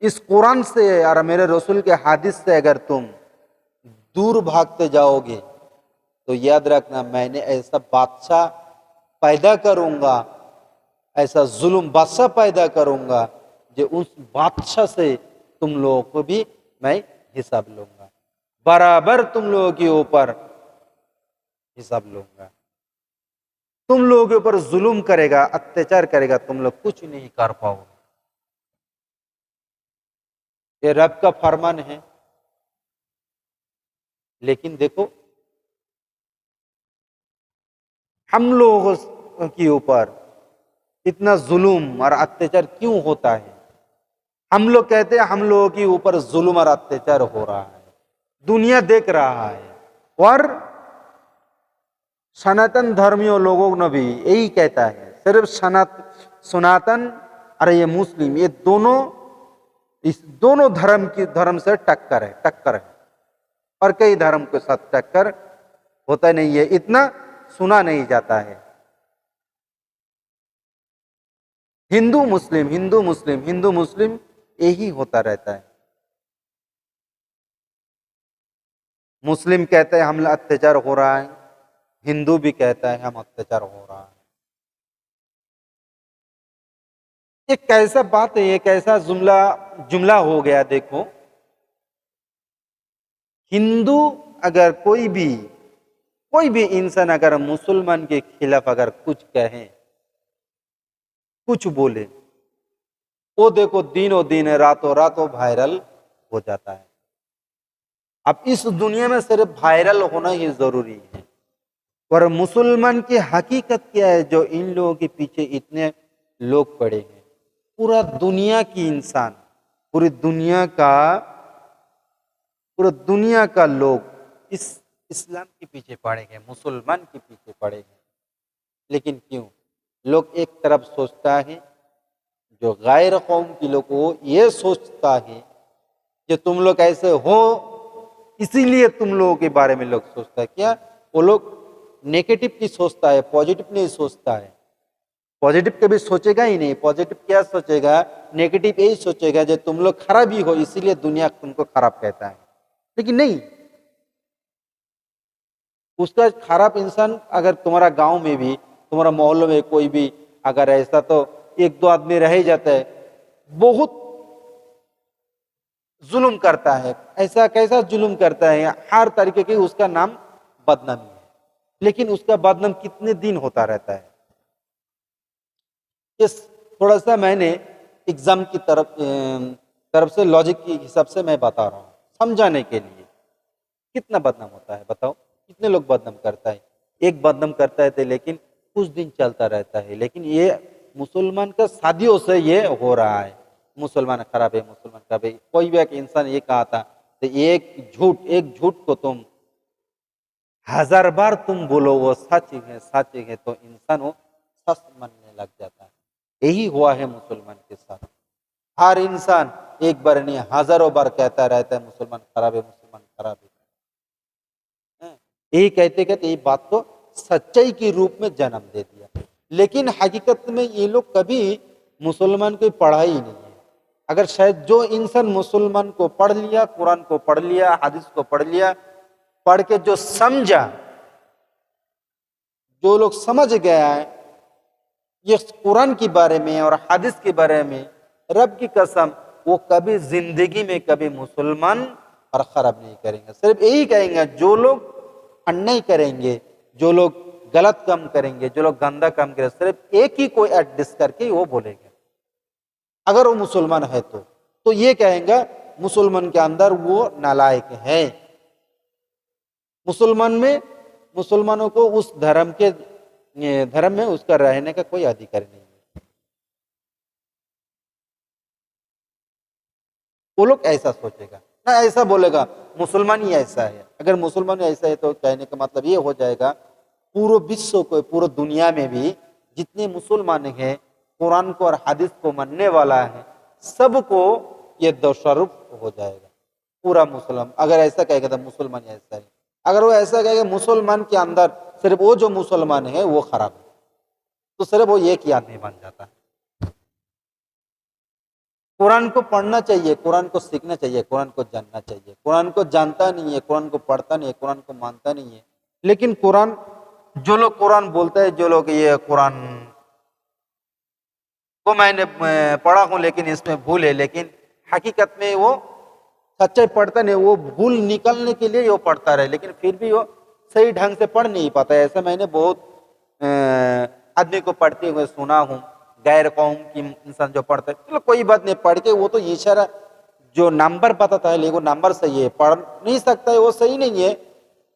इस कुरान से और मेरे रसूल के हदीस से अगर तुम दूर भागते जाओगे तो याद रखना मैंने ऐसा बादशाह पैदा करूंगा, ऐसा जुल्म बादशाह पैदा करूंगा जो उस बादशाह से तुम लोगों को भी मैं हिसाब लूंगा, बराबर तुम लोगों के ऊपर हिसाब लूंगा। तुम लोगों के ऊपर जुल्म करेगा, अत्याचार करेगा, तुम लोग कुछ नहीं कर पाओगे। ये रब का फरमान है। लेकिन देखो हम लोगों के ऊपर इतना जुल्म और अत्याचार क्यों होता है? हम लोग कहते हैं हम लोगों के ऊपर जुल्म और अत्याचार हो रहा है, दुनिया देख रहा है, और सनातन धर्मियों लोगों ने भी यही कहता है। सिर्फ सनातन और ये मुस्लिम, ये दोनों, इस दोनों धर्म से टक्कर है, और कई धर्म के साथ टक्कर होता नहीं है, इतना सुना नहीं जाता है। हिंदू मुस्लिम यही होता रहता है। मुस्लिम कहते हैं हम अत्याचार हो रहा है, हिंदू भी कहता है हम अत्याचार हो रहा है। ये कैसा बात है, ये कैसा जुमला हो गया। देखो हिंदू अगर कोई भी इंसान अगर मुसलमान के खिलाफ अगर कुछ कहे, कुछ बोले, वो देखो दिनों दिन रातों रातों वायरल हो जाता है। अब इस दुनिया में सिर्फ वायरल होना ही जरूरी है, पर मुसलमान की हकीकत क्या है जो इन लोगों के पीछे इतने लोग पड़े हैं? पूरा दुनिया की इंसान, पूरी दुनिया का लोग इस इस्लाम के पीछे पड़े हैं, मुसलमान के पीछे पड़े हैं। लेकिन क्यों? लोग एक तरफ सोचता है, जो गैर कौम के लोग को ये सोचता है कि तुम लोग ऐसे हो, इसीलिए तुम लोगों के बारे में लोग सोचता है। क्या वो लोग नेगेटिव की सोचता है, पॉजिटिव नहीं सोचता है। पॉजिटिव कभी सोचेगा ही नहीं। पॉजिटिव क्या सोचेगा? नेगेटिव यही सोचेगा जो तुम लोग खराब ही हो, इसीलिए दुनिया तुमको खराब कहता है। लेकिन नहीं, उसका खराब इंसान अगर तुम्हारा गांव में भी, तुम्हारा मोहल्ले में कोई भी अगर ऐसा, तो एक दो आदमी रह ही जाता है, बहुत जुल्म करता है। ऐसा कैसा जुल्म करता है? हर तरीके की उसका नाम बदनामी है। लेकिन उसका बदनाम कितने दिन होता रहता है? इस थोड़ा सा मैंने एग्जाम की तरफ से लॉजिक के हिसाब से मैं बता रहा हूँ, समझाने के लिए। कितना बदनाम होता है बताओ? कितने लोग बदनाम करता है? एक बदनाम करता है तो लेकिन कुछ दिन चलता रहता है। लेकिन ये मुसलमान का शादियों से ये हो रहा है, मुसलमान खराब है, मुसलमान खराब है। कोई भी एक इंसान ये कहा था, तो एक झूठ को तुम 1000 बार तुम बोलो वो सच है, तो इंसान वो सच मानने लग जाता है। यही हुआ है मुसलमान के साथ। हर इंसान एक बार नहीं हजारों बार कहता रहता है मुसलमान खराब है, मुसलमान खराब है। यही कहते कहते ये बात को सच्चाई के रूप में जन्म दे दिया। लेकिन हकीकत में ये लोग कभी मुसलमान को पढ़ा ही नहीं है। अगर शायद जो इंसान मुसलमान को पढ़ लिया, कुरान को पढ़ लिया, हदीस को पढ़ लिया, पढ़ के जो समझा, जो लोग समझ गया है ये कुरान के बारे में और हदीस के बारे में, रब की कसम वो कभी जिंदगी में कभी मुसलमान और खराब नहीं करेंगे। सिर्फ यही कहेंगे, जो लोग अन्याय करेंगे, जो लोग गलत काम करेंगे, जो लोग गंदा काम करेंगे, सिर्फ एक ही को एडजस्ट करके वो बोलेंगे। अगर वो मुसलमान है तो ये कहेंगे मुसलमान के अंदर वो नालायक है। मुसलमानों को उस धर्म में उसका रहने का कोई अधिकार नहीं है। वो लोग ऐसा सोचेगा ना, ऐसा बोलेगा मुसलमान ही ऐसा है। अगर मुसलमान ऐसा है तो कहने का मतलब ये हो जाएगा पूरे विश्व को, पूरे दुनिया में भी जितने मुसलमान हैं, कुरान को और हदीस को मानने वाला है, सबको ये दोषारोप हो जाएगा। पूरा मुसलमान अगर ऐसा कहेगा तो मुसलमान ऐसा है। अगर वो ऐसा कहेगा मुसलमान के अंदर सिर्फ वो जो मुसलमान है वो खराब है, तो सिर्फ वो एक ही आदमी बन जाता है। कुरान को पढ़ना चाहिए, कुरान को सीखना चाहिए, कुरान को जानना चाहिए। कुरान को जानता नहीं है, कुरान को पढ़ता नहीं है, कुरान को मानता नहीं है। लेकिन कुरान, जो लोग कुरान बोलते हैं, जो लोग ये कुरान को मैंने पढ़ा हूँ लेकिन इसमें भूल है, लेकिन हकीकत में वो सच्चाई पढ़ता नहीं, वो भूल निकलने के लिए वो पढ़ता रहे, लेकिन फिर भी वो सही ढंग से पढ़ नहीं पाता है। ऐसा मैंने बहुत आदमी को पढ़ते हुए सुना हूँ, गैर कौम की इंसान जो पढ़ता है। चलो कोई बात नहीं, पढ़ के वो तो इशारा जो नंबर बताता है, लेकिन वो नंबर सही है, पढ़ नहीं सकता है वो सही नहीं है,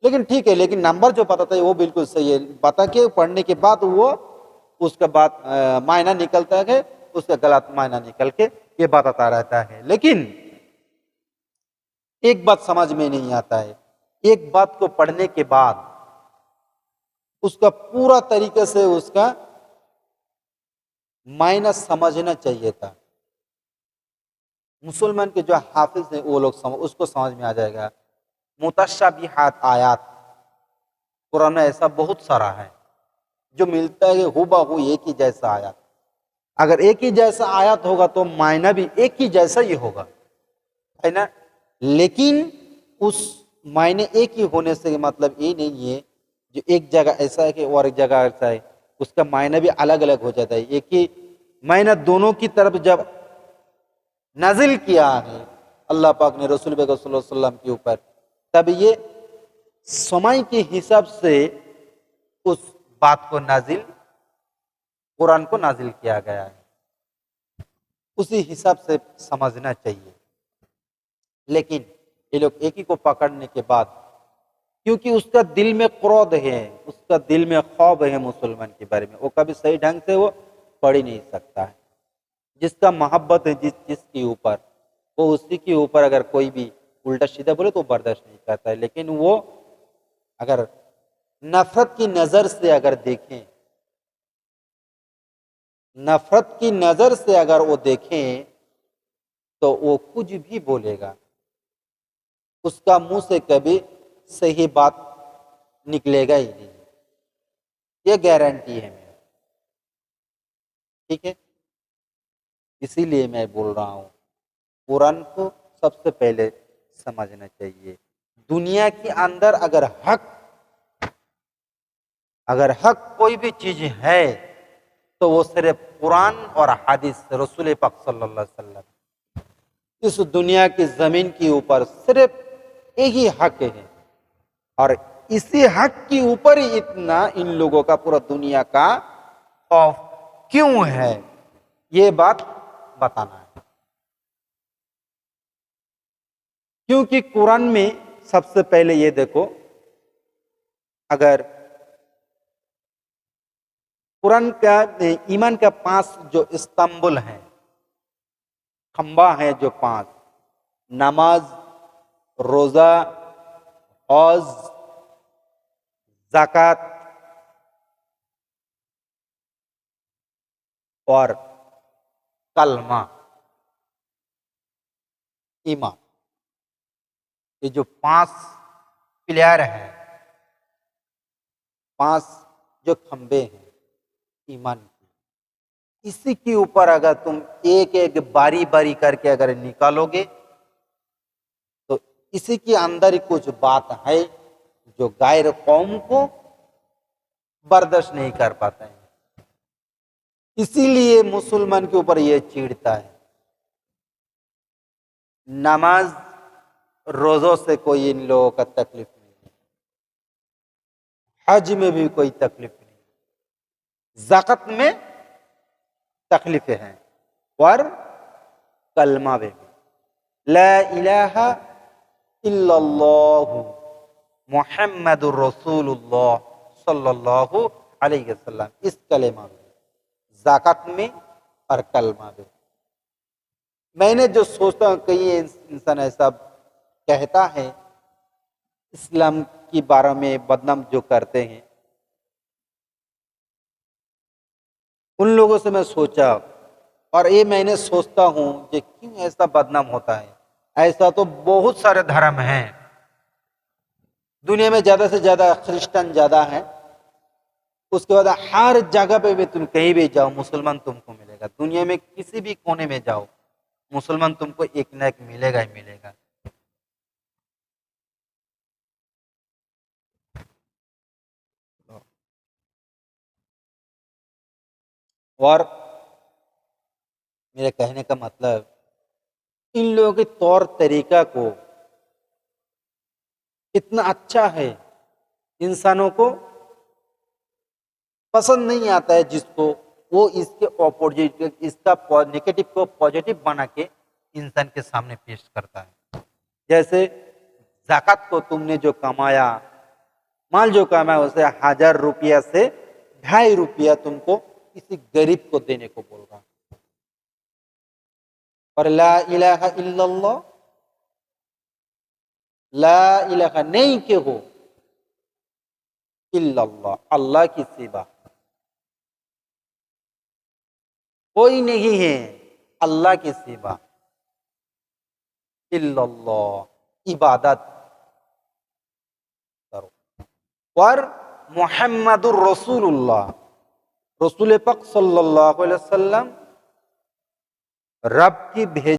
लेकिन ठीक है, लेकिन नंबर जो बताता है वो बिल्कुल सही है। बता के पढ़ने के बाद वो उसका बात मायना निकलता है, उसका गलत मायना निकल के ये बताता रहता है। लेकिन एक बात समझ में नहीं आता है, एक बात को पढ़ने के बाद उसका पूरा तरीके से उसका मायना समझना चाहिए था। मुसलमान के जो हाफिज हैं वो लोग उसको समझ में आ जाएगा। मुतशाबिहात आयात कुरान में ऐसा बहुत सारा है जो मिलता है हुबहू एक ही जैसा आयत। अगर एक ही जैसा आयत होगा तो मायना भी एक ही जैसा ही होगा, है ना। लेकिन उस मायने एक ही होने से मतलब ये नहीं है जो एक जगह ऐसा है कि और एक जगह ऐसा है, उसका मायना भी अलग अलग हो जाता है। एक ही मायना दोनों की तरफ जब नाजिल किया है अल्लाह पाक ने रसूल सल्लल्लाहु अलैहि वसल्लम के ऊपर, तब ये समय के हिसाब से उस बात को नाजिल, कुरान को नाजिल किया गया है, उसी हिसाब से समझना चाहिए। लेकिन ये लोग एक ही को पकड़ने के बाद, क्योंकि उसका दिल में क्रोध है, उसका दिल में खौफ है मुसलमान के बारे में, वो कभी सही ढंग से वो पढ़ ही नहीं सकता है। जिसका मोहब्बत है जिसके ऊपर, वो उसी के ऊपर अगर कोई भी उल्टा सीधा बोले तो बर्दाश्त नहीं करता है। लेकिन वो अगर नफरत की नजर से अगर देखें, नफरत की नजर से अगर वो देखें तो वो कुछ भी बोलेगा, उसका मुंह से कभी सही बात निकलेगा ही नहीं, ये गारंटी है मेरी, ठीक है। इसीलिए मैं बोल रहा हूं कुरान को सबसे पहले समझना चाहिए। दुनिया के अंदर अगर हक कोई भी चीज है तो वो सिर्फ कुरान और हदीस रसूल पाक सल्लल्लाहु अलैहि वसल्लम। इस दुनिया की जमीन के ऊपर सिर्फ एक ही हक है, और इसी हक के ऊपर ही इतना इन लोगों का पूरा दुनिया का खौफ क्यों है, ये बात बताना है। क्योंकि कुरान में सबसे पहले ये देखो, अगर कुरान का ईमान का 5 जो स्तंभल हैं, खंबा है जो 5, नमाज, रोजा, हज, ज़कात और कलमा, ईमान, ये जो 5 पिलर हैं, 5 जो खंबे हैं ईमान की, इसी के ऊपर अगर तुम एक एक बारी बारी करके अगर निकालोगे तो इसी के अंदर ही कुछ बात है जो गैर कौम को बर्दाश्त नहीं कर पाते हैं। इसीलिए मुसलमान के ऊपर यह चिढ़ता है। नमाज रोजों से कोई इन लोगों का तकलीफ नहीं है, हज में भी कोई तकलीफ नहीं, ज़कात में तकलीफें हैं, और कलमा में भी ला इलाहा इल्लल्लाहु मुहम्मदुर रसूलुल्लाह सल्लल्लाहु अलैहि वसल्लम, इस कलेमा में, ज़कात में और कलमा में। मैंने जो सोचता हूँ कई इंसान ऐसा कहता है इस्लाम के बारे में बदनाम जो करते हैं, उन लोगों से मैं सोचा, और ये मैंने सोचता हूँ कि क्यों ऐसा बदनाम होता है। ऐसा तो बहुत सारे धर्म हैं दुनिया में, ज्यादा से ज्यादा क्रिश्चियन ज्यादा है, उसके बाद हर जगह पे भी तुम कहीं भी जाओ मुसलमान तुमको मिलेगा। दुनिया में किसी भी कोने में जाओ मुसलमान तुमको एक ना एक मिलेगा ही मिलेगा। और मेरे कहने का मतलब, इन लोगों के तौर तरीका को इतना अच्छा है, इंसानों को पसंद नहीं आता है जिसको, वो इसके ऑपोजिट, इसका नेगेटिव को पॉजिटिव बना के इंसान के सामने पेश करता है। जैसे जाकत को तुमने जो कमाया, माल जो कमाया, उसे 1000 रुपया से 2.5 रुपया तुमको किसी गरीब को देने को बोल रहा। और ला इलाहा इल्लल्लाह, ला इलाहा नहीं के हो, इल्लल्लाह अल्लाह की सिवा कोई नहीं है, अल्लाह के सिवा, इल्लल्लाह इबादत करो। और मुहम्मदुर रसूलुल्लाह, रसूल पाक सल्लल्लाहु अलैहि वसल्लम रब की भेज